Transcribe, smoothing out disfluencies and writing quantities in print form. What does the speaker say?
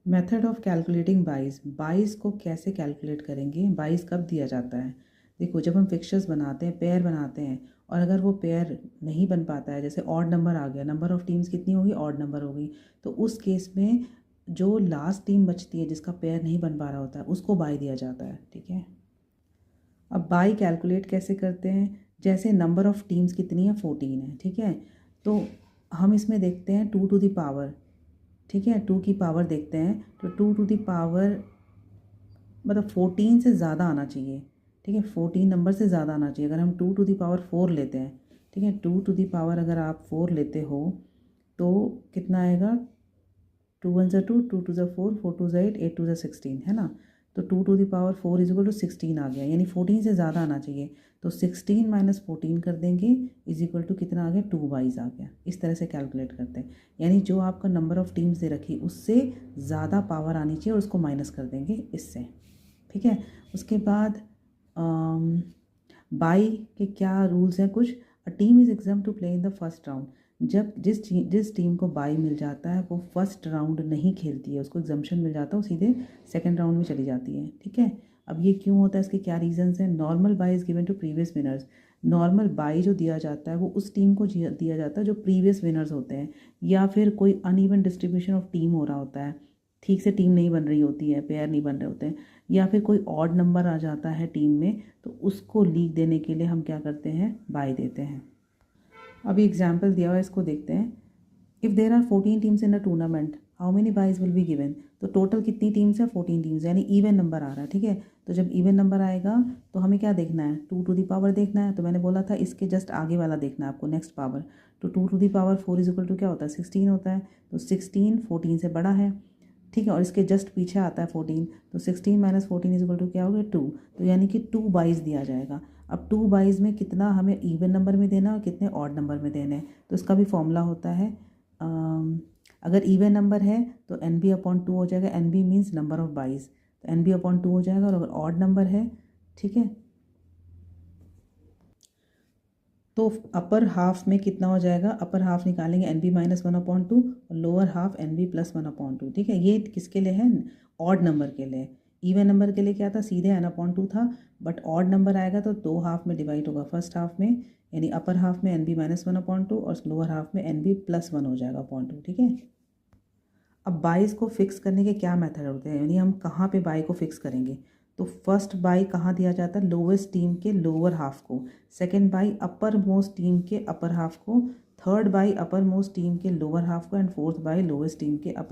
Method of calculating बाइस। बाइस को कैसे कैलकुलेट करेंगे, बाइस कब दिया जाता है। देखो, जब हम फिक्चर्स बनाते हैं, पेयर बनाते हैं, और अगर वो पेयर नहीं बन पाता है, जैसे ऑड नंबर आ गया, नंबर ऑफ टीम्स कितनी होगी, ऑड नंबर होगी, तो उस केस में जो लास्ट टीम बचती है जिसका पेयर नहीं बन पा रहा होता है उसको बाई दिया जाता है। ठीक है, अब बाई कैलकुलेट कैसे करते हैं, जैसे नंबर ऑफ़ टीम्स कितनी है, 14 है। ठीक है, तो हम इसमें देखते हैं 2 टू द पावर। ठीक है, 2 की पावर देखते हैं, तो 2 टू द पावर मतलब 14 से ज़्यादा आना चाहिए। ठीक है, 14 नंबर से ज़्यादा आना चाहिए। अगर हम 2 टू द पावर 4 लेते हैं, ठीक है, 2 टू द पावर अगर आप 4 लेते हो तो कितना आएगा, 2 1 ज़ा 2, 2 2 ज़ा 4, 4 2 ज़ा 8, 8 2 ज़ा 16, है ना। तो 2 to the power 4 is equal to 16 आ गया, यानी 14 से ज़्यादा आना चाहिए। तो 16 माइनस 14 कर देंगे इज इक्वल टू कितना आ गया, 2 बाईस आ गया। इस तरह से कैलकुलेट करते हैं, यानी जो आपका नंबर ऑफ़ टीम्स दे रखी उससे ज़्यादा पावर आनी चाहिए और उसको माइनस कर देंगे इससे। ठीक है, उसके बाद बाई के क्या रूल्स हैं कुछ। A team is exam to play in the first round. जब जिस टीम को बाई मिल जाता है वो फर्स्ट राउंड नहीं खेलती है, उसको एग्जाम्पशन मिल जाता है, वो सीधे सेकंड राउंड में चली जाती है। ठीक है, अब ये क्यों होता है, इसके क्या रीजंस हैं। Normal bye is given to previous winners. Normal bye जो दिया जाता है वो उस टीम को दिया जाता है जो प्रीवियस विनर्स होते हैं, या फिर कोई अनइवन डिस्ट्रीब्यूशन ऑफ टीम हो रहा होता है, ठीक से टीम नहीं बन रही होती है, पेयर नहीं बन रहे होते हैं, या फिर कोई ऑड नंबर आ जाता है टीम में, तो उसको लीक देने के लिए हम क्या करते हैं, बाई देते हैं। अभी एग्जाम्पल दिया हुआ है, इसको देखते हैं। If there are 14 teams in a tournament, how many byes will be given. तो टोटल कितनी टीम्स है, 14 टीम्स, यानी इवन नंबर आ रहा है। ठीक है, तो जब इवन नंबर आएगा तो हमें क्या देखना है, 2 टू दी पावर देखना है। तो मैंने बोला था इसके जस्ट आगे वाला देखना है आपको, नेक्स्ट पावर। तो 2 to the power 4 is equal to क्या होता है, 16 होता है। तो 16 14 से बड़ा है। ठीक है, और इसके जस्ट पीछे आता है 14, तो 16 माइनस 14 इज इक्वल टू क्या हो गया, 2। तो यानी कि 2 बाईस दिया जाएगा। अब 2 बाईस में कितना हमें इवन नंबर में देना है और कितने ऑड नंबर में देने हैं, तो इसका भी फॉर्मूला होता है। अगर इवन नंबर है तो एन बी अपॉन 2 हो जाएगा, N B means number of byes, तो एन बी अपॉन 2 हो जाएगा। और अगर ऑड नंबर है, ठीक है, तो अपर हाफ में कितना हो जाएगा, अपर हाफ निकालेंगे एन बी माइनस 1/2 और lower half N B plus 1/2। ठीक है, ये किसके लिए है, ऑड नंबर के लिए। इवन नंबर के लिए क्या था, सीधे n/2 था, बट ऑड नंबर आएगा तो 2 हाफ में डिवाइड होगा। फर्स्ट हाफ में यानी अपर हाफ में एन बी माइनस 1/2 और लोअर हाफ में एन बी प्लस 1 हो जाएगा अपॉन 2। ठीक है, अब बाईस को फिक्स करने के क्या मेथड होते हैं, यानी हम कहाँ पे बाई को फिक्स करेंगे। तो फर्स्ट बाई कहाँ दिया जाता है, लोवेस्ट टीम के लोअर हाफ को। Second by upper most team के अपर हाफ को। Third by upper most team के लोअर हाफ को। And fourth by lowest team के अपर